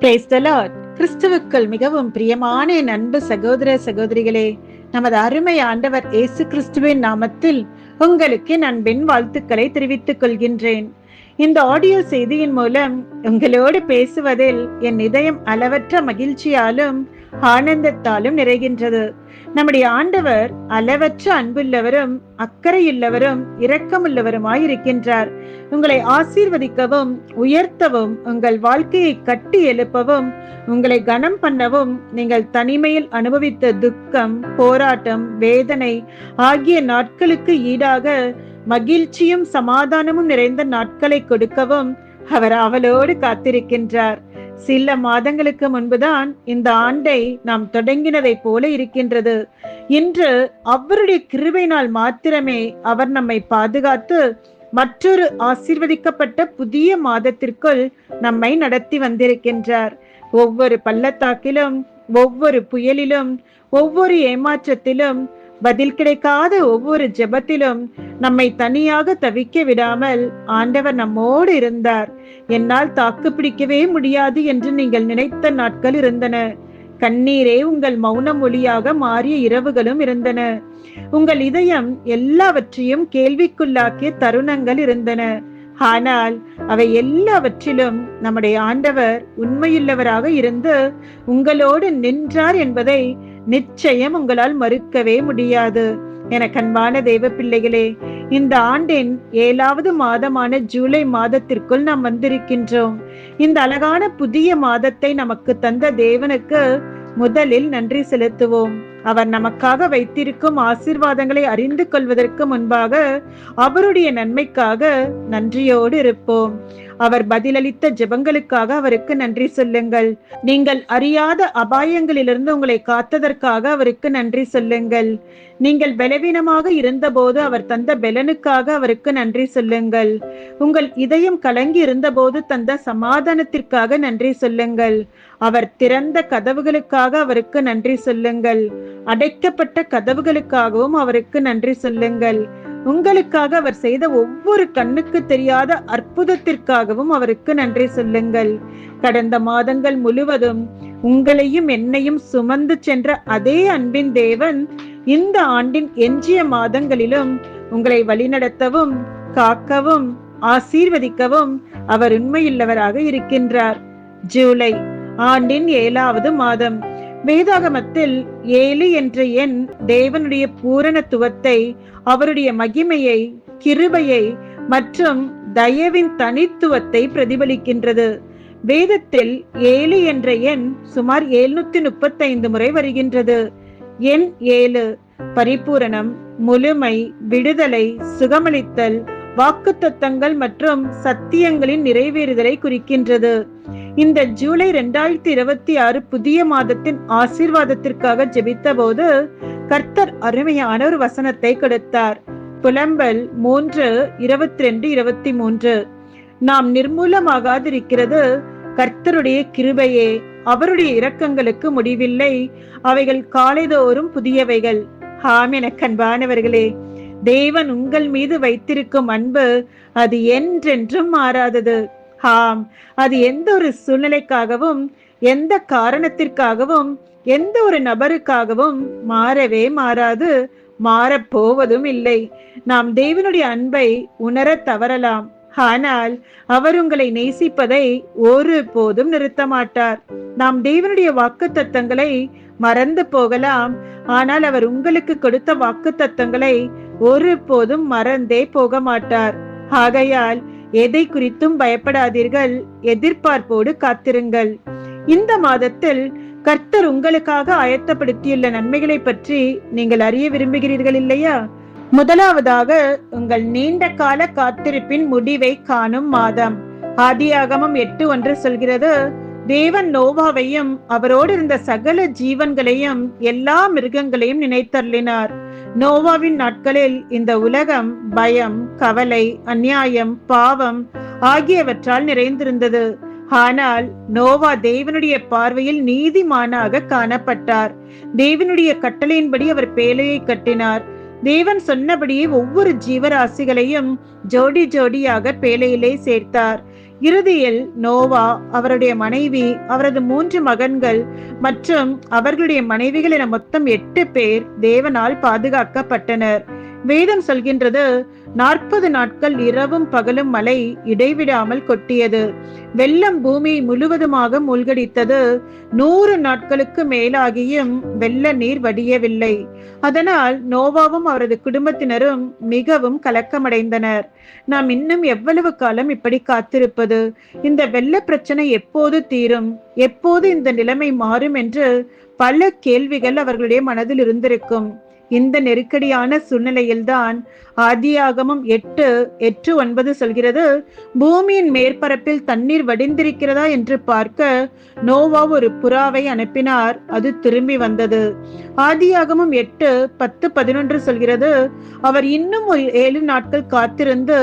Praise the Lord. கிறிஸ்துவுக்குள் மிகவும் பிரியமான என் அன்பு சகோதர சகோதரிகளே, நமது அருமை ஆண்டவர் இயேசு கிறிஸ்துவின் நாமத்தில் உங்களுக்கு என் அன்பின் வாழ்த்துக்களை தெரிவித்துக் கொள்கின்றேன். இந்த ஆடியோ செய்தியின் மூலம் உங்களோடு பேசுவதில் என் இதயம் அளவற்ற மகிழ்ச்சியாலும் ஆனந்தத்தாலும் நிறைகின்றது. நம்முடைய ஆண்டவர் அளவற்ற அன்புள்ளவரும் அக்கறையுள்ளவரும் இரக்கமுள்ளவருமாய் இருக்கின்றார். உங்களை ஆசீர்வதிக்கவும் உயர்த்தவும், உங்கள் வாழ்க்கையை கட்டி எழுப்பவும், உங்களை கனம் பண்ணவும், நீங்கள் தனிமையில் அனுபவித்த துக்கம், போராட்டம், வேதனை ஆகிய நாட்களுக்கு ஈடாக மகிழ்ச்சியும் சமாதானமும் நிறைந்த நாட்களை கொடுக்கவும் அவர் அவளோடு காத்திருக்கின்றார். சில மாதங்களுக்கு முன்புதான் இந்த ஆண்டை நாம் தொடங்கினதை போல இருக்கின்றது. இன்று அவருடைய கிருபையினால் மாத்திரமே அவர் நம்மை பாதுகாத்து மற்றொரு ஆசீர்வதிக்கப்பட்ட புதிய மாதத்திற்குள் நம்மை நடத்தி வந்திருக்கின்றார். ஒவ்வொரு பள்ளத்தாக்கிலும், ஒவ்வொரு புயலிலும், ஒவ்வொரு ஏமாற்றத்திலும், பதில் கிடைக்காத ஒவ்வொரு ஜெபத்திலும் நம்மை தனியாக தவிக்க விடாமல் ஆண்டவர் நம்மோடு இருந்தார். என்னால் தாக்கு பிடிக்கவே முடியாது என்று நீங்கள் நினைத்த நாட்கள் இருந்தன. கண்ணீரே உங்கள் மௌன மொழியாக மாறிய இரவுகளும் இருந்தன. உங்கள் இதயம் எல்லாவற்றையும் கேள்விக்குள்ளாக்கிய தருணங்கள் இருந்தன. ஆனால் அவை எல்லாவற்றிலும் நம்முடைய ஆண்டவர் உண்மையுள்ளவராக இருந்து உங்களோடு நின்றார் என்பதை நிச்சயம் உங்களால் மறுக்கவே முடியாது. என கண்பான தெய்வ பிள்ளைகளே, இந்த ஆண்டின் 7வது மாதமான ஜூலை மாதத்திற்குள் நாம் வந்திருக்கின்றோம். இந்த அழகான புதிய மாதத்தை நமக்கு தந்த தேவனுக்கு முதலில் நன்றி செலுத்துவோம். அவர் நமக்காக வைத்திருக்கும் ஆசீர்வாதங்களை அறிந்து கொள்வதற்கு முன்பாக அவருடைய நன்மைக்காக நன்றியோடு இருப்போம். அவர் பதிலளித்த ஜெபங்களுக்காக அவருக்கு நன்றி சொல்லுங்கள். நீங்கள் அறியாத அபாயங்களிலிருந்து உங்களை காத்ததற்காக அவருக்கு நன்றி சொல்லுங்கள். நீங்கள் பலவீனமாக இருந்தபோது அவர் தந்த பலனுக்காக அவருக்கு நன்றி சொல்லுங்கள். உங்கள் இதயம் கலங்கி இருந்தபோது தந்த சமாதானத்திற்காக நன்றி சொல்லுங்கள். அவர் திறந்த கதவுகளுக்காக அவருக்கு நன்றி சொல்லுங்கள். அடைக்கப்பட்ட கதவுகளுக்காகவும் அவருக்கு நன்றி சொல்லுங்கள். உங்களுக்காக அவர் செய்த ஒவ்வொரு கண்ணுக்கு தெரியாத அற்புதத்திற்காகவும் அவருக்கு நன்றி சொல்லுங்கள். கடந்த மாதங்கள் முழுவதும் உங்களையும் என்னையும் சுமந்து சென்ற அதே அன்பின் தேவன் இந்த ஆண்டின் எஞ்சிய மாதங்களிலும் உங்களை வழிநடத்தவும், காக்கவும், ஆசீர்வதிக்கவும் அவர் உண்மையுள்ளவராக இருக்கின்றார். ஜூலை ஆண்டின் 7வது மாதம். வேதாகமத்தில் 7 என்ற எண் தேவனுடைய பூரணத்துவத்தை, அவருடைய மகிமையை, கிருபையை மற்றும் தயவின் தனித்துவத்தை பிரதிபலிக்கின்றது. வேதத்தில் 7 என்ற எண் சுமார் 735 முறை வருகின்றது. எண் 7 பரிபூரணம், முழுமை, விடுதலை, சுகமளித்தல், வாக்குத்தத்தங்கள் மற்றும் சத்தியங்களின் நிறைவேறுதலை குறிக்கின்றது. இந்த ஜூலை 2026 புதிய மாதத்தின் ஆசீர்வாதத்திற்காக ஜெபித்த போது கர்த்தர் அருமையான ஒரு வசனத்தை கொடுத்தார். புலம்பல் 3:22-23. நாம் நிர்மூலமாகாதிருக்கிறது கர்த்தருடைய கிருபையே, அவருடைய இரக்கங்களுக்கு முடிவில்லை, அவைகள் காலைதோறும் புதியவைகள். ஆம் என கண்பானவர்களே, தேவன் உங்கள் மீது வைத்திருக்கும் அன்பு அது என்றென்றும் மாறாதது. ஆம், அது எந்த ஒரு சூழ்நிலைக்காகவும், எந்த காரணத்திற்காகவும், எந்த ஒரு நபருக்காகவும் மாறவே மாறாது, மாறப்போவதும் இல்லை. நாம் தேவனுடைய அன்பை உணர தவறலாம், ஆனால் அவர் உங்களை நேசிப்பதை ஒரு போதும் நிறுத்த மாட்டார். நாம் தேவனுடைய வாக்குத்தத்தங்களை மறந்து போகலாம், ஆனால் அவர் உங்களுக்கு கொடுத்த வாக்குத்தத்தங்களை ஒரு போதும் மறந்தே போக மாட்டார். ஆகையால் எதை குறித்தும் பயப்படாதீர்கள், எதிர்பார்ப்போடு காத்திருங்கள். இந்த மாதத்தில் கர்த்தர் உங்களுக்காக ஆயத்தப்படுத்தியுள்ள நன்மைகளை பற்றி நீங்கள் அறிய விரும்புகிறீர்கள் இல்லையா? முதலாவதாக, உங்கள் நீண்ட கால காத்திருப்பின் முடிவை காணும் மாதம். ஆதியாகமம் 8:1 சொல்கிறது, தேவன் நோவாவையும் அவரோடு இருந்த சகல ஜீவன்களையும் எல்லா மிருகங்களையும் நினைத்தருளினார். நோவாவின் நாட்களில் இந்த உலகம் பயம், கவலை, அநியாயம், பாவம் ஆகியவற்றால் நிறைந்திருந்தது. ஆனால் நோவா தேவனுடைய பார்வையில் நீதிமானாக காணப்பட்டார். தேவனுடைய கட்டளையின்படி அவர் பேழையை கட்டினார். தேவன் சொன்னபடியே ஒவ்வொரு ஜீவராசிகளையும் ஜோடி ஜோடியாக பேழையிலே சேர்த்தார். இறுதியில் நோவா, அவருடைய மனைவி, அவரது 3 மகன்கள் மற்றும் அவர்களுடைய மனைவிகள் என மொத்தம் 8 பேர் தேவனால் பாதுகாக்கப்பட்டனர். வேதம் சொல்கின்றது, 40 நாட்கள் இரவும் பகலும் மழை இடைவிடாமல் கொட்டியது. வெள்ளம் பூமி முழுவதுமாக மூழ்கடித்தது. 100 நாட்களுக்கு மேலாகியும் வெள்ள நீர் வடியவில்லை. அதனால் நோவாவும் அவரது குடும்பத்தினரும் மிகவும் கலக்கமடைந்தனர். நாம் இன்னும் எவ்வளவு காலம் இப்படி காத்திருப்பது? இந்த வெள்ள பிரச்சனை எப்போது தீரும்? எப்போது இந்த நிலைமை மாறும் என்று பல கேள்விகள் அவர்களுடைய மனதில் இருந்திருக்கும். இந்த நெருக்கடியான சூழ்நிலையில்தான் ஆதியாகமம் 8:8-9 சொல்கிறது, பூமியின் மேற்பரப்பில் தண்ணீர் வடிந்திருக்கிறதா என்று பார்க்க நோவா ஒரு புறாவை அனுப்பினார். அது திரும்பி வந்தது. ஆதியாகமம் 8:10-11 சொல்கிறது, அவர் இன்னும் ஒரு 7 நாட்கள் காத்திருந்து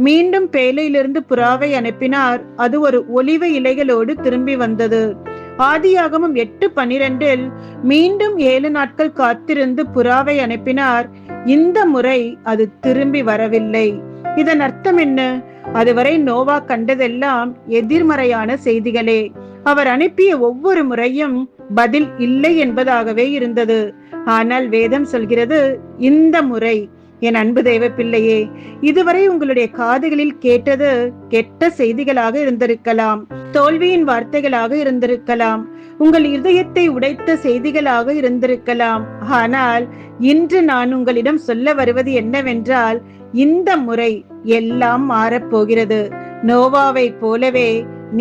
மீண்டும் பேழையிலிருந்து புறாவை அனுப்பினார். அது ஒரு ஒலிவ இலைகளோடு திரும்பி வந்தது. ஆதியாகமம் 8:12 மீண்டும் 7 நாட்கள் காத்திருந்து புறாவை அனுப்பினார். இந்த முறை அது திரும்பி வரவில்லை. இதன் அர்த்தம் என்ன? அதுவரை நோவா கண்டதெல்லாம் எதிர்மறையான செய்திகளே. அவர் அனுப்பிய ஒவ்வொரு முறையும் பதில் இல்லை என்பதாகவே இருந்தது. ஆனால் வேதம் சொல்கிறது, இந்த முறை, என் அன்பு தேவ பிள்ளையே, இதுவரை உங்களுடைய காதுகளில் கேட்டது கெட்ட செய்திகளாக இருந்திருக்கலாம், தோல்வியின் வார்த்தைகளாக இருந்திருக்கலாம், உங்கள் இதயத்தை உடைத்த செய்திகளாக இருந்திருக்கலாம். ஆனால் இன்று நான் உங்களிடம் சொல்ல வருவது என்னவென்றால், இந்த முறை எல்லாம் மாறப்போகிறது. நோவாவை போலவே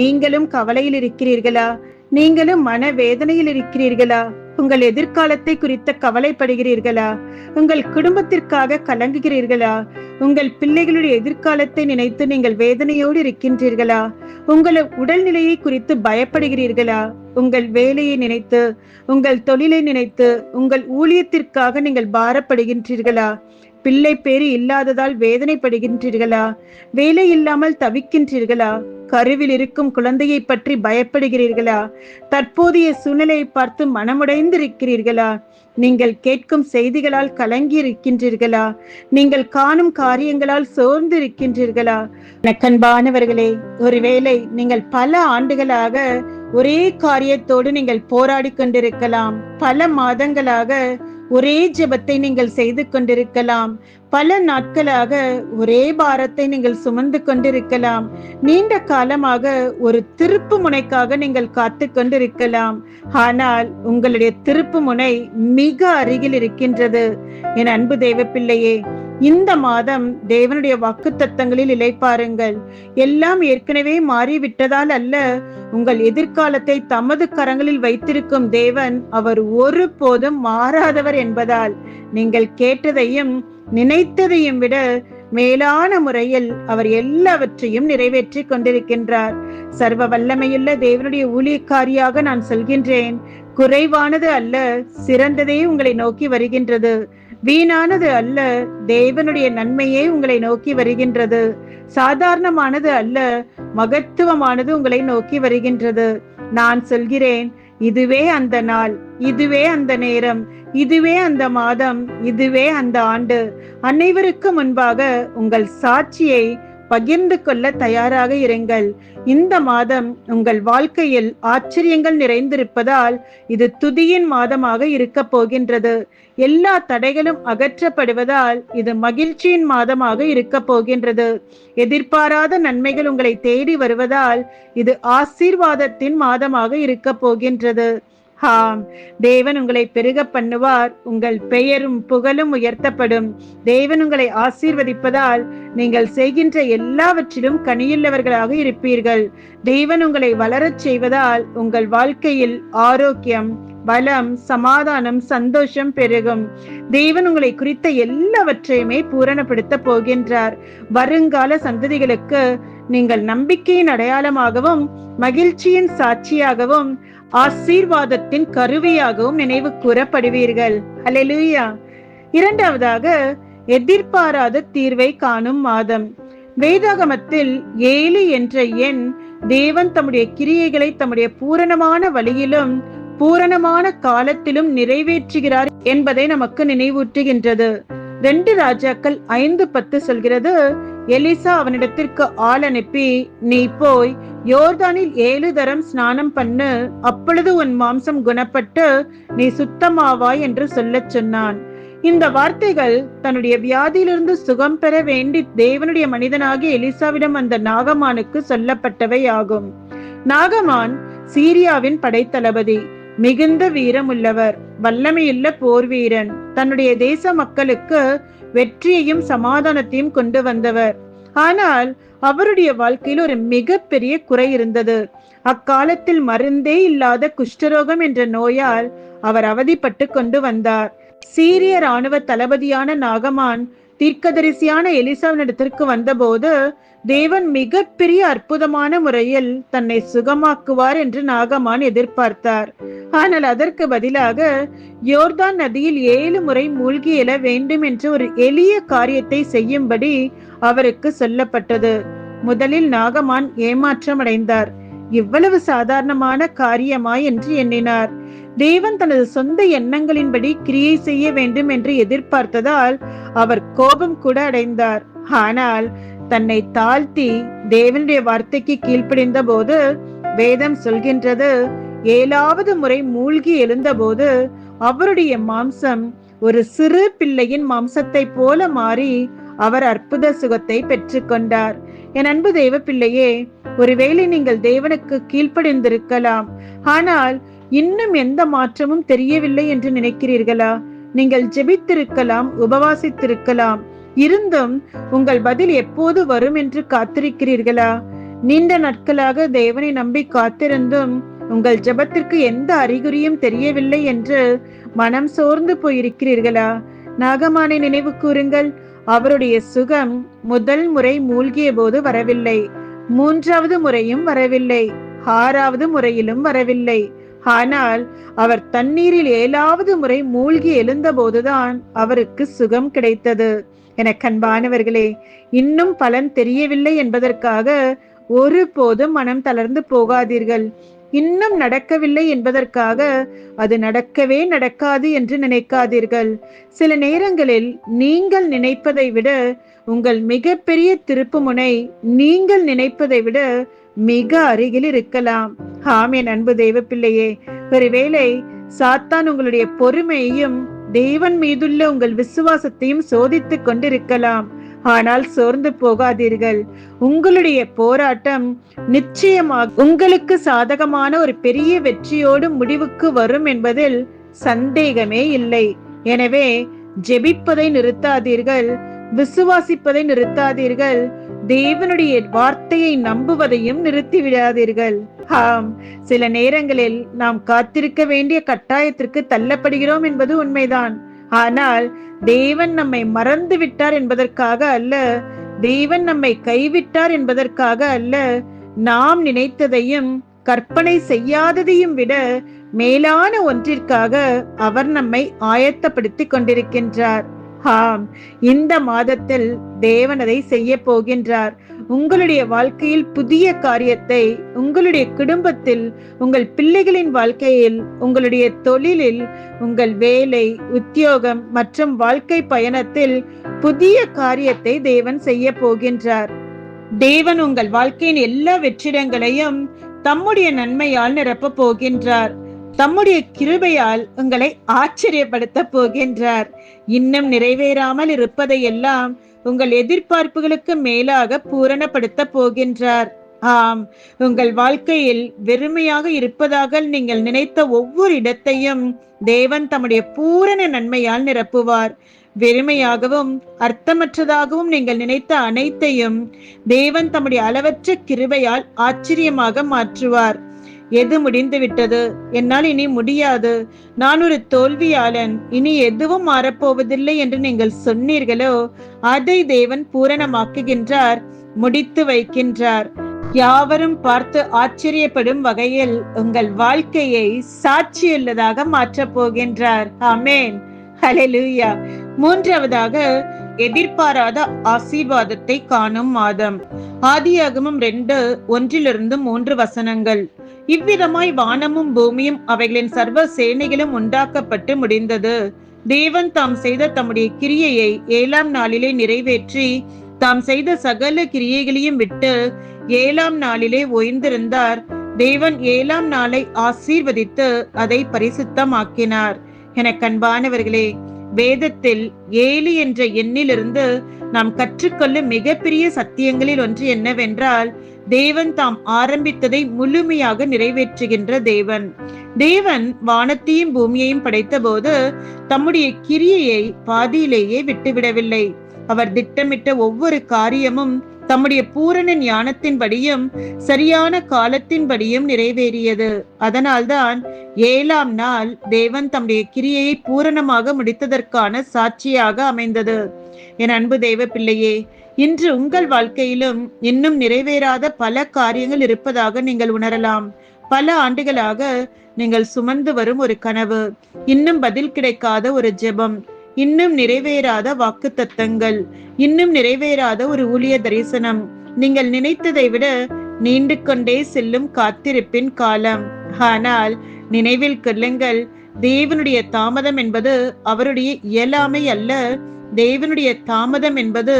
நீங்களும் கவலையில் இருக்கிறீர்களா? நீங்களும் மனவேதனையில் இருக்கிறீர்களா? உங்கள் எதிர்காலத்தை குறித்த கவலைப்படுகிறீர்களா? உங்கள் குடும்பத்திற்காக கலங்குகிறீர்களா? உங்கள் பிள்ளைகளுடைய எதிர்காலத்தை நினைத்து நீங்கள் வேதனையோடு இருக்கின்றீர்களா? உங்கள் உடல்நிலையை குறித்து பயப்படுகிறீர்களா? உங்கள் வேலையை நினைத்து, உங்கள் தொழிலை நினைத்து, உங்கள் ஊழியத்திற்காக நீங்கள் பாரப்படுகின்றீர்களா? பிள்ளை பேறு இல்லாததால் வேதனைப்படுகின்றீர்களா? வேலை இல்லாமல் தவிக்கின்றீர்களா? கருவில் இருக்கும் குழந்தையை பற்றி பயப்படுகிறீர்களா? தற்போதைய சூழ்நிலையை பார்த்து மனமுடைந்திருக்கிறீர்களா? நீங்கள் கேட்கும் செய்திகளால் கலங்கி இருக்கின்றீர்களா? நீங்கள் காணும் காரியங்களால் சோர்ந்து இருக்கின்றீர்களா? கண்பானவர்களே, ஒருவேளை நீங்கள் பல ஆண்டுகளாக ஒரே காரியத்தோடு நீங்கள் போராடி கொண்டிருக்கலாம். பல மாதங்களாக ஒரே ஜெபத்தை நீங்கள் செய்து கொண்டிருக்கலாம். பல நாட்களாக ஒரே பாரத்தை நீங்கள் சுமந்து கொண்டிருக்கலாம். நீண்ட காலமாக ஒரு திருப்பு முனைக்காக நீங்கள் காத்து கொண்டிருக்கலாம். ஆனால் உங்களுடைய திருப்பு முனை மிக அருகில் இருக்கின்றது. என் அன்பு தேவ பிள்ளையே, இந்த மாதம் தேவனுடைய வாக்குத்தத்தங்களில் இளைப்பாருங்கள். எல்லாம் ஏற்கனவே மாறிவிட்டதால் அல்ல, உங்கள் எதிர்காலத்தை தமது கரங்களில் வைத்திருக்கும் தேவன் அவர் ஒருபோதும் மாறாதவர் என்பதால் நீங்கள் கேட்டதையும் நினைத்ததையும் விட மேலான முறையில் அவர் எல்லாவற்றையும் நிறைவேற்றி கொண்டிருக்கின்றார். சர்வ வல்லமையுள்ள தேவனுடைய ஊழியக்காரியாக நான் சொல்கின்றேன், குறைவானது அல்ல, சிறந்ததே உங்களை நோக்கி வருகின்றது. வீணானது அல்ல, தேவனுடைய நன்மையே உங்களை நோக்கி வருகின்றது. சாதாரணமானது அல்ல, மகத்துவமானது உங்களை நோக்கி வருகின்றது. நான் சொல்கிறேன், இதுவே அந்த நாள், இதுவே அந்த நேரம், இதுவே அந்த மாதம், இதுவே அந்த ஆண்டு. அனைவருக்கு முன்பாக உங்கள் சாட்சியை பகிர்ந்து கொள்ள தயாராக இருங்கள். இந்த மாதம் உங்கள் வாழ்க்கையில் ஆச்சரியங்கள் நிறைந்திருப்பதால் இது துதியின் மாதமாக இருக்க போகின்றது. எல்லா தடைகளும் அகற்றப்படுவதால் இது மகிழ்ச்சியின் மாதமாக இருக்க போகின்றது. எதிர்பாராத நன்மைகள் உங்களை தேடி வருவதால் இது ஆசீர்வாதத்தின் மாதமாக இருக்க போகின்றது. ஆம், தேவன் உங்களை பெருக பண்ணுவார். உங்கள் பெயரும் புகழும் உயர்த்தப்படும். தேவன் உங்களை ஆசீர்வதிப்பதால் நீங்கள் செய்கின்ற எல்லாவற்றிலும் கனியுள்ளவர்களாக இருப்பீர்கள். தேவன் உங்களை வளரச் செய்வதால் உங்கள் வாழ்க்கையில் ஆரோக்கியம், பலம், சமாதானம், சந்தோஷம் பெருகும். தேவன் உங்களை குறித்த எல்லாவற்றையுமே பூரணப்படுத்த போகின்றார். வருங்கால சந்ததிகளுக்கு நீங்கள் நம்பிக்கையின் அடையாளமாகவும் மகிழ்ச்சியின் சாட்சியாகவும் ஆசீர்வாதத்தின் கருவியாகவும் நினைவு கூறப்படுவீர்கள். அல்லேலூயா. இரண்டாவதாக, எதிர்பாராத தீர்வை காணும் மாதம். வேதாகமத்தில் 7 என்ற எண் தேவன் தம்முடைய கிரியைகளை தம்முடைய பூரணமான வழியிலும் பூரணமான காலத்திலும் நிறைவேற்றுகிறார் என்பதை நமக்கு நினைவூட்டுகின்றது. 2 ராஜாக்கள் 5:10 சொல்கிறது, எலிசா அவனிடத்திற்கு ஆள் அனுப்பி, நீ போய் யோர்தானில் 7 தரம் ஸ்நானம் பண்ணு, அப்பொழுது உன் மாம்சம் குணப்பட்டு நீ சுத்தமாவாய் என்று சொல்லச் சொன்னான். இந்த வார்த்தைகள் தன்னுடைய வியாதியிலிருந்து சுகம் பெற வேண்டி தேவனுடைய மனிதனாகிய எலிசாவிடம் அந்த நாகமானுக்கு சொல்லப்பட்டவை ஆகும். நாகமான் சீரியாவின் படைத்தளபதி, மிகுந்த வீரம் உள்ளவர், வல்லமையுள்ள போர் வீரன், தன்னுடைய தேச மக்களுக்கு வெற்றியையும் சமாதானத்தையும் கொண்டு வந்தவர். ஆனால் அவருடைய வாழ்க்கையில் ஒரு மிகப்பெரிய குறை இருந்தது. அக்காலத்தில் மருந்தே இல்லாத குஷ்டரோகம் என்ற நோயால் அவர் அவதிப்பட்டு கொண்டு வந்தார். சீரிய இராணுவ தளபதியான நாகமான் தீர்க்கதரிசியான எலிசாவினிடத்திற்கு வந்தபோது தேவன் மிகப்பெரிய அற்புதமான முறையில் தன்னை சுகமாக்குவார் என்று நாகமான் எதிர்பார்த்தார். ஆனால் அதற்கு பதிலாக யோர்தான் நதியில் 7 முறை மூழ்கி எழ வேண்டும் என்ற ஒரு எளிய காரியத்தை செய்யும்படி அவருக்கு சொல்லப்பட்டது. முதலில் நாகமான் ஏமாற்றம் அடைந்தார். இவ்வளவு சாதாரணமான காரியமா என்று எண்ணினார். தேவன் தனது சொந்த எண்ணங்களின்படி கிரியை செய்ய வேண்டும் என்று எதிர்பார்த்ததால் அவர் கோபம் கூட அடைந்தார். ஆனால் தன்னை தாழ்த்தி தேவனுடைய வார்த்தைக்கு கீழ்ப்படிந்த போது வேதம் சொல்கின்றது, 7வது முறை மூழ்கி எழுந்தபோது அவருடைய மாம்சம் ஒரு சிறு பிள்ளையின் மாம்சத்தை போல மாறி அவர் அற்புத சுகத்தை பெற்றுக்கொண்டார். என் அன்பு தேவ பிள்ளையே, ஒருவேளை நீங்கள் தேவனுக்கு கீழ்ப்படிந்திருக்கலாம், ஆனால் இன்னும் எந்த மாற்றமும் தெரியவில்லை என்று நினைக்கிறீர்களா? நீங்கள் ஜெபித்திருக்கலாம், உபவாசித்திருக்கலாம், இருந்தும் உங்கள் பதில் எப்போது வரும் என்று காத்திருக்கிறீர்களா? நீண்ட நாட்களாக தேவனை நம்பி காத்திருந்தும் உங்கள் ஜெபத்திற்கு எந்த அறிகுறியும் தெரியவில்லை என்று மனம் சோர்ந்து போயிருக்கிறீர்களா? நாகமானை நினைவு கூறுங்கள். அவருடைய சுகம் முதல் முறை மூழ்கிய போது வரவில்லை, 3வது முறையும் வரவில்லை, 6வது முறையிலும் வரவில்லை. ஆனால் அவர் தண்ணீரில் 7வது முறை மூழ்கி எழுந்தபோதுதான் அவருக்கு சுகம் கிடைத்தது. என கண்பானவர்களே, இன்னும் பலன் தெரியவில்லை என்பதற்காக ஒருபோதும் மனம் தளர்ந்து போகாதீர்கள். இன்னும் நடக்கவில்லை என்பதற்காக அது நடக்கவே நடக்காது என்று நினைக்காதீர்கள். சில நேரங்களில் நீங்கள் நினைப்பதை விட உங்கள் மிகப்பெரிய திருப்புமுனை நீங்கள் நினைப்பதை விட மிக அருகில் இருக்கலாம். ஆமென். அன்பு தேவ பிள்ளையே, ஒருவேளை சாத்தான் உங்களுடைய பொறுமையையும் தேவன் மீதுள்ள உங்கள் விசுவாசத்தையும் சோதித்துக் கொண்டிருக்கலாம். ஆனால் சோர்ந்து போகாதீர்கள். உங்களுடைய போராட்டம் நிச்சயமாக உங்களுக்கு சாதகமான ஒரு பெரிய வெற்றியோடு முடிவுக்கு வரும் என்பதில் சந்தேகமே இல்லை. எனவே ஜெபிப்பதை நிறுத்தாதீர்கள், விசுவாசிப்பதை நிறுத்தாதீர்கள், தேவனுடைய வார்த்தையை நம்புவதையும் நிறுத்திவிடாதீர்கள். ஆம், சில நேரங்களில் நாம் காத்திருக்க வேண்டிய கட்டாயத்திற்கு தள்ளப்படுகிறோம் என்பது உண்மைதான். ஆனால் தேவன் நம்மை மறந்து விட்டார் என்பதற்காக அல்ல, தேவன் நம்மை கைவிட்டார் என்பதற்காக அல்ல, நாம் நினைத்ததையும் கற்பனை செய்யாததையும் விட மேலான ஒன்றிற்காக அவர் நம்மை ஆயத்தப்படுத்தி கொண்டிருக்கின்றார். ஆம், இந்த மாதத்தில் தேவன் அதை செய்ய போகின்றார். உங்களுடைய வாழ்க்கையில் புதிய காரியத்தை, உங்களுடைய குடும்பத்தில், உங்கள் பிள்ளைகளின் வாழ்க்கையில், உங்களுடைய தொழிலில், உங்கள் வேலை, உத்தியோகம் மற்றும் வாழ்க்கை பயணத்தில் புதிய காரியத்தை தேவன் செய்ய போகின்றார். தேவன் உங்கள் வாழ்க்கையின் எல்லா வெற்றிடங்களையும் தம்முடைய நன்மையால் நிரப்ப போகின்றார். தம்முடைய கிருபையால் உங்களை ஆச்சரியப்படுத்த போகின்றார். இன்னும் நிறைவேறாமல் இருப்பதையெல்லாம் உங்கள் எதிர்பார்ப்புகளுக்கு மேலாக பூரணப்படுத்த போகின்றார். ஆம், உங்கள் வாழ்க்கையில் வெறுமையாக இருப்பதாக நீங்கள் நினைத்த ஒவ்வொரு இடத்தையும் தேவன் தம்முடைய பூரண நன்மையால் நிரப்புவார். வெறுமையாகவும் அர்த்தமற்றதாகவும் நீங்கள் நினைத்த அனைத்தையும் தேவன் தம்முடைய அளவற்ற கிருபையால் ஆச்சரியமாக மாற்றுவார். எது முடிந்து விட்டது, என்னால் இனி முடியாது, நான் ஒரு தோல்வியாளன், இனி எதுவும் மாறப்போவதில்லை என்று நீங்கள் சொன்னீர்களோ அதை தேவன் பூரணமாக்குகின்றார், முடித்து வைக்கின்றார். யாவரும் பார்த்து ஆச்சரியப்படும் வகையில் உங்கள் வாழ்க்கையை சாட்சியுள்ளதாக மாற்றப் போகின்றார். ஆமென். ஹல்லேலூயா. 3வதாக, எதிர்பாராத ஆசீர்வாதத்தை காணும் மாதம். ஆதியாகமம் 2:1-3 வசனங்கள். இவ்விதமாய் வானமும் பூமியும் அவைகளின் சர்வ சேனைகளும் உண்டாக்கப்பட்டு முடிந்தது. தேவன் தாம் செய்த தம்முடைய கிரியையை 7ஆம் நாளிலே நிறைவேற்றி தாம் செய்த சகல கிரியைகளையும் விட்டு 7ஆம் நாளிலே ஓய்ந்திருந்தார். தேவன் 7ஆம் நாளை ஆசீர்வதித்து அதை பரிசுத்தமாக்கினார். எனக்கு அன்பானவர்களே, வேதத்தில் 7 என்ற எண்ணிலிருந்து நாம் கற்றுக்கொள்ளும் மிகப்பெரிய சத்தியங்களில் ஒன்று என்னவென்றால், தேவன் தாம் ஆரம்பித்ததை முழுமையாக நிறைவேற்றுகின்ற தேவன். தேவன் வானத்தையும் பூமியையும் படைத்த போது தம்முடைய கிரியையை பாதியிலேயே விட்டுவிடவில்லை. அவர் திட்டமிட்ட ஒவ்வொரு காரியமும் தம்முடைய பூரண ஞானத்தின்படியும் சரியான காலத்தின்படியும் நிறைவேறியது. அதனால்தான் 7ஆம் நாள் தேவன் தம்முடைய கிரியையை பூரணமாக முடித்ததற்கான சாட்சியாக அமைந்தது. என் அன்பு தேவ பிள்ளையே, இன்று உங்கள் வாழ்க்கையிலும் இன்னும் நிறைவேறாத பல காரியங்கள் இருப்பதாக நீங்கள் உணரலாம். பல ஆண்டுகளாக நீங்கள் சுமந்து வரும் ஒரு கனவு, இன்னும் பதில் கிடைக்காத ஒரு ஜெபம், இன்னும் நிறைவேறாத வாக்கு தத்தங்கள், இன்னும் நிறைவேறாத ஒரு ஊழிய தரிசனம், நீங்கள் நினைத்ததை விட நீண்டு கொண்டே செல்லும் காத்திருப்பின் காலம். ஆனால் நினைவில் கொள்ளுங்கள், தேவனுடைய தாமதம் என்பது அவருடைய இயலாமை அல்ல. தேவனுடைய தாமதம் என்பது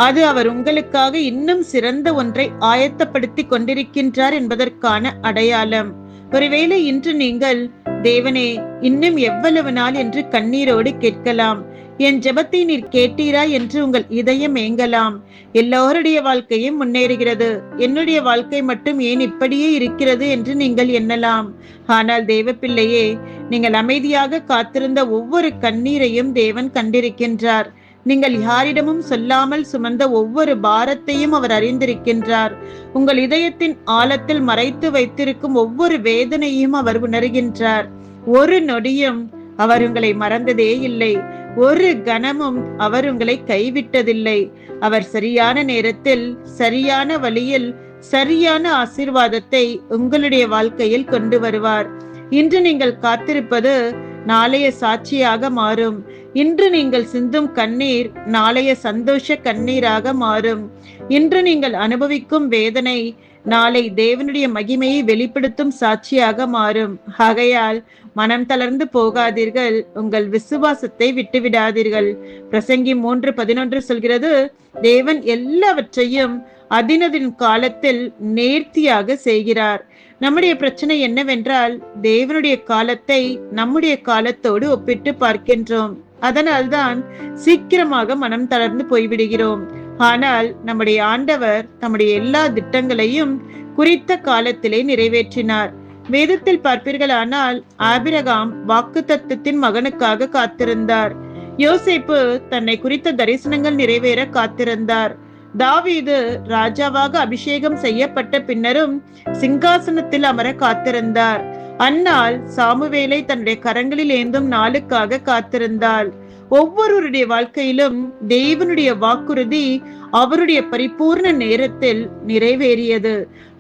அது அவர் உங்களுக்காக இன்னும் சிறந்த ஒன்றை ஆயத்தப்படுத்தி கொண்டிருக்கின்றார் என்பதற்கான அடையாளம். ஒருவேளை இன்று நீங்கள், தேவனே இன்னும் எவ்வளவு நாள் என்று கண்ணீரோடு கேட்கலாம். என் ஜெபத்தை நீர் கேட்டீரா என்று உங்கள் இதயம் ஏங்கலாம். எல்லோருடைய வாழ்க்கையும் முன்னேறுகிறது, என்னுடைய வாழ்க்கை மட்டும் ஏன் இப்படியே இருக்கிறது என்று நீங்கள் எண்ணலாம். ஆனால் தேவ பிள்ளையே, நீங்கள் அமைதியாக காத்திருந்த ஒவ்வொரு கண்ணீரையும் தேவன் கண்டிருக்கின்றார். நீங்கள் யாரிடமும் சொல்லாமல் சுமந்த ஒவ்வொரு பாரத்தையும் அவர் அறிந்திருக்கின்றார். உங்கள் இதயத்தின் ஆழத்தில் மறைத்து வைத்திருக்கும் ஒவ்வொரு வேதனையும் அவர் உணர்கின்றார். ஒரு நொடியும் அவர் உங்களை மறந்ததே இல்லை. ஒரு கணமும் அவர் உங்களை கைவிட்டதில்லை. அவர் சரியான நேரத்தில், சரியான வழியில், சரியான ஆசீர்வாதத்தை உங்களுடைய வாழ்க்கையில் கொண்டு வருவார். இன்று நீங்கள் காத்திருப்பது நாளைய சாட்சியாக மாறும். இன்று நீங்கள் சிந்தும் கண்ணீர் நாளைய சந்தோஷ கண்ணீராக மாறும். இன்று நீங்கள் அனுபவிக்கும் வேதனை நாளை தேவனுடைய மகிமையை வெளிப்படுத்தும் சாட்சியாக மாறும். ஆகையால் மனம் தளர்ந்து போகாதீர்கள், உங்கள் விசுவாசத்தை விட்டுவிடாதீர்கள். பிரசங்கி 3:11 சொல்கிறது, தேவன் எல்லாவற்றையும் அதினதின் காலத்தில் நேர்த்தியாக செய்கிறார். நம்முடைய பிரச்சனை என்னவென்றால், தேவனுடைய காலத்தை நம்முடைய காலத்தோடு ஒப்பிட்டு பார்க்கின்றோம். அதனால்தான் சீக்கிரமாக மனம் தளர்ந்து போய்விடுகிறோம். ஆனால் நம்முடைய ஆண்டவர் தம்முடைய எல்லா திட்டங்களையும் குறித்த காலத்திலே நிறைவேற்றினார். வேதத்தில் பார்ப்பீர்களானால், ஆபிரகாம் வாக்குத்தத்தத்தின் மகனுக்காக காத்திருந்தார். யோசேப்பு தன்னை குறித்த தரிசனங்கள் நிறைவேற காத்திருந்தார். தாவீது ராஜாவாக அபிஷேகம் செய்யப்பட்ட பின்னரும் சிங்காசனத்தில் அமர காத்திருந்தார். அன்னாள் சாமுவேலை தன்னுடைய கரங்களில் ஏந்தும் நாளுக்காக காத்திருந்தாள். ஒவ்வொருவருடைய வாழ்க்கையிலும் தேவனுடைய வாக்குறுதி அவருடைய பரிபூர்ண நேரத்தில் நிறைவேறியது.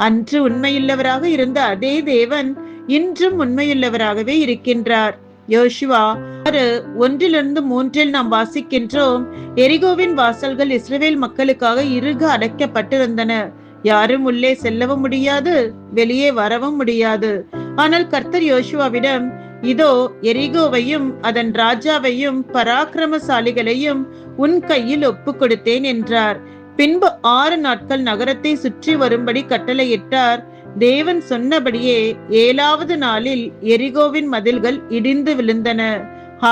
அன்று உண்மையுள்ளவராக இருந்த அதே தேவன் இன்றும் உண்மையுள்ளவராகவே இருக்கின்றார். யோசுவா 6:1-3 நாம் வாசிக்கின்றோம், எரிகோவின் வாசல்கள் இஸ்ரவேல் மக்களுக்காக இறுக அடைக்கப்பட்டிருந்தன. யாரும் உள்ளே செல்லவும் முடியாது, வெளியே வரவும் முடியாது. ஆனால் கர்த்தர் யோசுவாவிடம், இதோ எரிகோவையும் அதன் ராஜாவையும் பராக்கிரமசாலிகளையும் உன் கையில் ஒப்பு கொடுத்தேன் என்றார். பின்பு 6 நாட்கள் நகரத்தை சுற்றி வரும்படி கட்டளையிட்டார். தேவன் சொன்னபடியே 7வது நாளில் எரிகோவின் மதில்கள் இடிந்து விழுந்தன.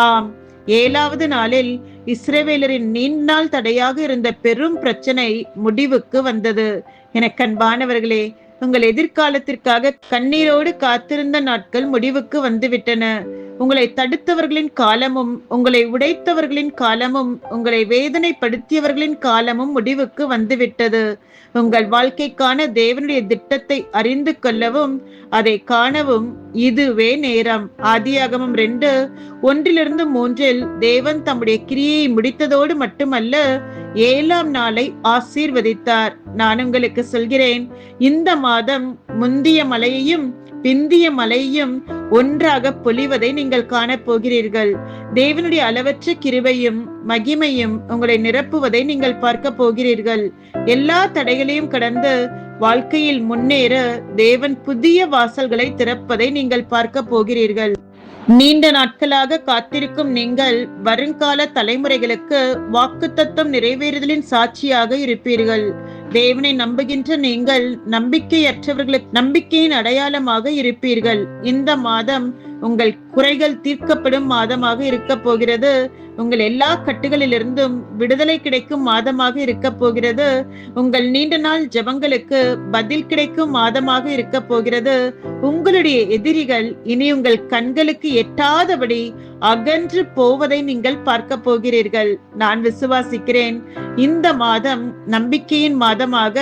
ஆம், 7வது நாளில் இஸ்ரவேலரின் நீண்ட நாள் தடையாக இருந்த பெரும் பிரச்சனை முடிவுக்கு வந்தது. எனக்கு அன்பானவர்களே, உங்கள் எதிர்காலத்திற்காக கண்ணீரோடு காத்திருந்த நாட்கள் முடிவுக்கு வந்துவிட்டன. உங்களை தடுத்தவர்களின் காலமும், உங்களை உடைத்தவர்களின் காலமும், உங்களை வேதனைப்படுத்தியவர்களின் காலமும் முடிவுக்கு வந்துவிட்டது. உங்கள் வாழ்க்கைக்கான தேவனுடைய திட்டத்தை அறிந்து கொள்ளவும் அதை காணவும் இதுவே நேரம். ஆதியாகமம் 2:1-3 தேவன் தம்முடைய கிரியையை முடித்ததோடு மட்டுமல்ல, 7ஆம் நாளை ஆசீர்வதித்தார். நான் உங்களுக்கு சொல்கிறேன், இந்த மாதம் முந்திய மழையையும் பிந்திய மழையும் ஒன்றாக பொழிவதை நீங்கள் காணப்போகிறீர்கள். தேவனுடைய அளவற்ற கிருபையும் மகிமையும் உங்களை நிரப்புவதை நீங்கள் பார்க்க போகிறீர்கள். எல்லா தடைகளையும் கடந்து வாழ்க்கையில் முன்னேற தேவன் புதிய வாசல்களை திறப்பதை நீங்கள் பார்க்க போகிறீர்கள். நீண்ட நாட்களாக காத்திருக்கும் நீங்கள் வருங்கால தலைமுறைகளுக்கு வாக்குத்தத்தம் நிறைவேறுதலின் சாட்சியாக இருப்பீர்கள். தேவனை நம்புகின்ற நீங்கள் நம்பிக்கையற்றவர்களுக்கு நம்பிக்கையின் அடையாளமாக இருப்பீர்கள். இந்த மாதம் உங்கள் குறைகள் தீர்க்கப்படும் மாதமாக இருக்க போகிறது. உங்கள் எல்லா கட்டுகளிலிருந்தும் விடுதலை கிடைக்கும் மாதமாக இருக்க போகிறது. உங்கள் நீண்ட நாள் ஜெபங்களுக்கு பதில் கிடைக்கும் மாதமாக இருக்க போகிறது. உங்களுடைய எதிரிகள் இனி உங்கள் கண்களுக்கு எட்டாதபடி அகன்று போவதை நீங்கள் பார்க்க போகிறீர்கள். நான் விசுவாசிக்கிறேன், இந்த மாதம் நம்பிக்கையின் மாதமாக,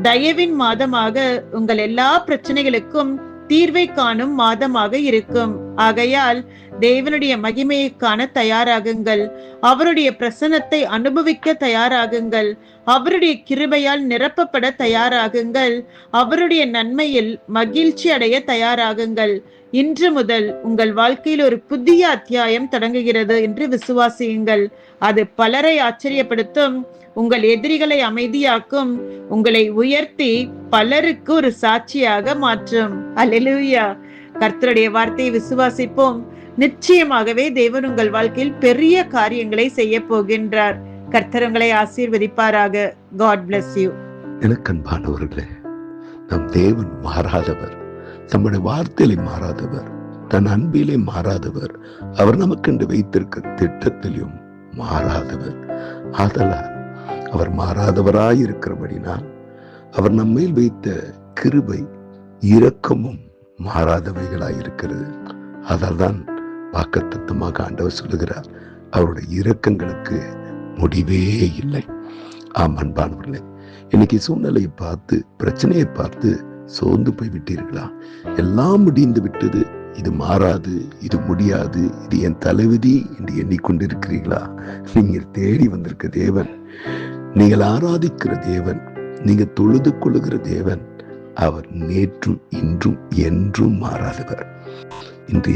தயவின் மாதமாக, உங்கள் எல்லா பிரச்சனைகளுக்கும் தீர்வை காணும் மாதமாக இருக்கும். ஆகையால் தேவனுடைய மகிமையை காண தயாராகுங்கள். அவருடைய பிரசன்னத்தை அனுபவிக்க தயாராகுங்கள். அவருடைய கிருபையால் நிரப்பப்பட தயாராகுங்கள். அவருடைய நன்மையில் மகிழ்ச்சி அடைய தயாராகுங்கள். இன்று முதல் உங்கள் வாழ்க்கையில் ஒரு புதிய அத்தியாயம் தொடங்குகிறது என்று விசுவாசியுங்கள். அது பலரை ஆச்சரியப்படுத்தும். உங்கள் எதிரிகளை அமைதியாக்கும். உங்களை உயர்த்தி பலருக்கு ஒரு சாட்சியாக மாற்றும். அல்லேலூயா. கர்த்தருடைய வார்த்தையை விசுவாசிப்போம். நிச்சயமாகவே தேவன் உங்கள் வாழ்க்கையில் பெரிய காரியங்களை செய்ய போகின்றார். கர்த்தர் உங்களை ஆசீர்வதிப்பாராக. God bless you. எனக்கு அன்பானவர்களே, நம் தேவன் மாறாதவர், நம்முடைய வார்த்தையிலே மாறாதவர், தன் அன்பிலே மாறாதவர், அவர் நமக்கென்று வைத்திருக்கிற திட்டத்திலும் மாறாதவர். ஆதலால் அவர் மாறாதவராய் இருக்கிறபடினால் அவர் நம்மேல் வைத்த கிருபை இரக்கமும் மாறாதவைகளாய் இருக்கிறது. அதல்தான் வாக்குத்தத்தமாக ஆண்டவர் சொல்லுகிறார், அவருடைய இரக்கங்களுக்கு முடிவே இல்லை. ஆம் அன்பானவர்களே, இன்னைக்கு சூழ்நிலையை பார்த்து, பிரச்சனையை பார்த்து சோர்ந்து போய் விட்டீர்களா? எல்லாம் முடிந்து விட்டது, இது மாறாது, இது முடியாது, இது என் தலைவிதி என்று எண்ணிக்கொண்டிருக்கிறீர்களா? நீங்கள் தேடி வந்திருக்க தேவன், நீங்கள் ஆராதிக்கிற தேவன், நீங்க தொழுது கொள்ளுகிற தேவன், அவர் நேற்றும் இன்றும் என்றும் மாறாதவர். இன்று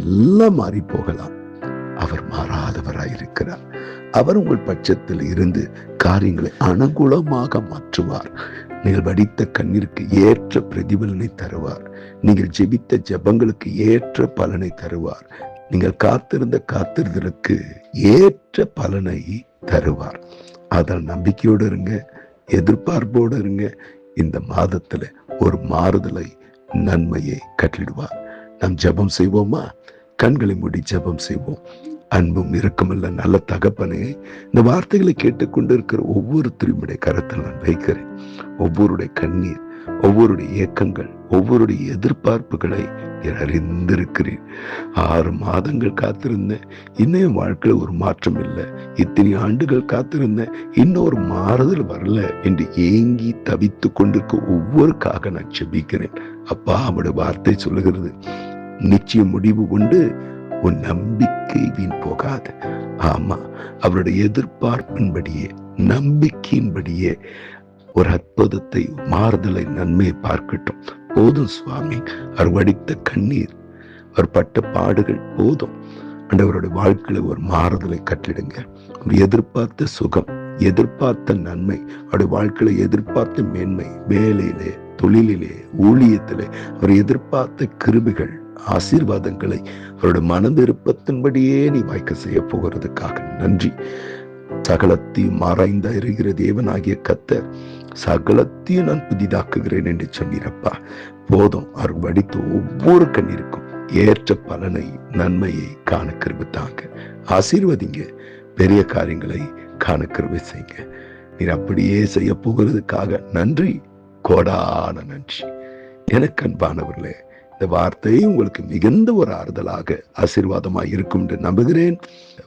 எல்லாம் மாறி போகலாம், அவர் மாறாதவராயிருக்கிறார். அவர் உங்கள் பட்சத்தில் இருந்து காரியங்களை அனுகூலமாக மாற்றுவார். நீங்கள் வடித்த கண்ணீருக்கு ஏற்ற பிரதிபலனை தருவார். நீங்கள் ஜெபித்த ஜெபங்களுக்கு ஏற்ற பலனை தருவார். நீங்கள் காத்திருந்த காத்திருந்தலுக்கு ஏற்ற பலனை தருவார். அதில் நம்பிக்கையோடு இருங்க, எதிர்பார்ப்போடு இருங்க. இந்த மாதத்துல ஒரு மாறுதலை, நன்மையை கட்டிடுவார். நாம் ஜெபம் செய்வோமா? கண்களை மூடி ஜெபம் செய்வோம். அன்பும் இரக்கமுள்ள நல்ல தகப்பனே, இந்த வார்த்தைகளை கேட்டுக்கொண்டு இருக்கிற ஒவ்வொருத்தருடைய கரத்தில் நான் வைக்கிறேன். ஒவ்வொருடைய கண்ணீர், ஒவ்வொருடைய ஏக்கங்கள், ஒவ்வொருடைய எதிர்பார்ப்புகளை நீர் அறிந்திருக்கிறேன். 6 மாதங்கள் காத்திருந்தேன், இன்னும் வாழ்க்கையில ஒரு மாற்றம் இல்லை. இத்தனை ஆண்டுகள் காத்திருந்தேன், இன்னொரு மாறுதல் வரல என்று ஏங்கி தவித்து கொண்டிருக்க ஒவ்வொருக்காக நான் செபிக்கிறேன். அப்பா, அவருடைய வார்த்தை சொல்லுகிறது, நிச்சயம் முடிவு கொண்டு உன் நம்பிக்கை வீண் போகாது. ஆமா, அவருடைய எதிர்பார்ப்பின்படியே, நம்பிக்கையின்படியே ஒரு அற்புதத்தை, மாறுதலை, நன்மையை பார்க்கட்டும். போதும் சுவாமி, அவர் வடித்த கண்ணீர், அவர் பட்ட பாடுகள் போதும். ஆண்டவருடைய வாழ்க்கையில ஒரு மாறுதலை கட்டிடுங்க. அவர் எதிர்பார்த்த சுகம், எதிர்பார்த்த நன்மை, அவருடைய வாழ்க்கையில எதிர்பார்த்த மேன்மை, வேலையிலே, தொழிலிலே, ஊழியத்திலே அவர் எதிர்பார்த்த கிருபைகள், ஆசீர்வாதங்களை அவருடைய மன விருப்பத்தின்படியே நீ வாய்க்க செய்ய போகிறதுக்காக நன்றி. சகலத்தையும் ஆராய்ந்து அறிகிற தேவனாகிய கர்த்தர், சகலத்தையும் நான் புதிதாக்குகிறேன் என்று சொன்னீரப்பா. போதும், அவர் வடித்த ஒவ்வொரு கண்ணீருக்கும் ஏற்ற பலனை, நன்மையை காண கிருபை தாங்க. ஆசீர்வதிங்க, பெரிய காரியங்களை காண கிருபை செய்யுங்க. நீர் அப்படியே செய்ய போகிறதுக்காக நன்றி, கோடான நன்றி. எனக்கு அன்பானவர்களே, இந்த வார்த்தை உங்களுக்கு மிகுந்த ஒரு ஆறுதலாக, ஆசீர்வாதமாக இருக்கும் என்று நம்புகிறேன்.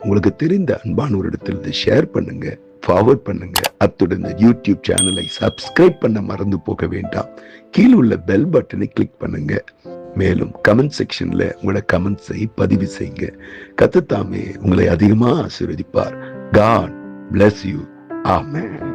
உங்களுக்கு தெரிந்த அன்பானவரிடத்தில் இதை ஷேர் பண்ணுங்க, ஃபார்வர்ட் பண்ணுங்க. அத்துடன் இந்த யூடியூப் சேனலை சப்ஸ்கிரைப் பண்ண மறந்து போக வேண்டாம். கீழே உள்ள பெல் பட்டனை கிளிக் பண்ணுங்க. மேலும் கமெண்ட் செக்ஷன்ல உங்களோட கமெண்ட்ஸை பதிவு செய்யுங்க. கர்த்தர் தாமே உங்களை அதிகமாக ஆசீர்வதிப்பார். God bless you. Amen.